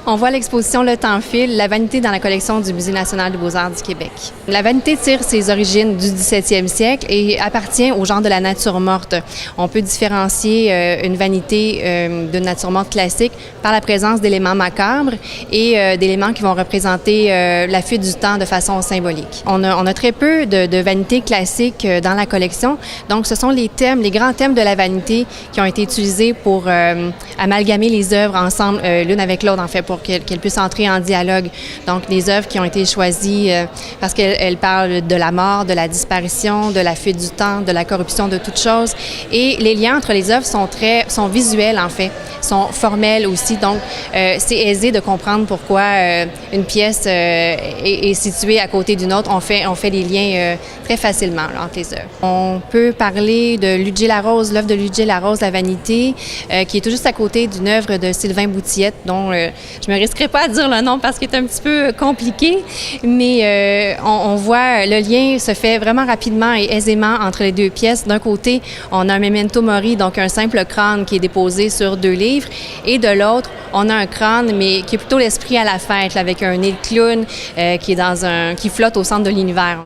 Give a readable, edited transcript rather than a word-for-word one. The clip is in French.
On voit l'exposition Le Temps file, la vanité dans la collection du Musée national des beaux-arts du Québec. La vanité tire ses origines du 17e siècle et appartient au genre de la nature morte. On peut différencier une vanité d'une nature morte classique par la présence d'éléments macabres et d'éléments qui vont représenter la fuite du temps de façon symbolique. On a très peu de vanités classiques dans la collection, donc ce sont les thèmes, les grands thèmes de la vanité qui ont été utilisés pour amalgamer les œuvres ensemble, l'une avec l'autre en fait, pour qu'elles puissent entrer en dialogue. Donc, des œuvres qui ont été choisies parce qu'elles parlent de la mort, de la disparition, de la fuite du temps, de la corruption de toutes choses. Et les liens entre les œuvres sont visuels, en fait, sont formels aussi. Donc, c'est aisé de comprendre pourquoi une pièce est située à côté d'une autre. On fait les liens très facilement là, entre les œuvres. On peut parler de Ludger Larose, l'œuvre de Ludger Larose, La Vanité, qui est tout juste à côté d'une œuvre de Sylvain Boutillette, dont je me risquerai pas à dire le nom parce qu'il est un petit peu compliqué, mais on voit le lien se fait vraiment rapidement et aisément entre les deux pièces. D'un côté, on a un memento mori, donc un simple crâne qui est déposé sur 2 livres, et de l'autre, on a un crâne, mais qui est plutôt l'esprit à la fête, là, avec un nez de clown qui flotte au centre de l'univers.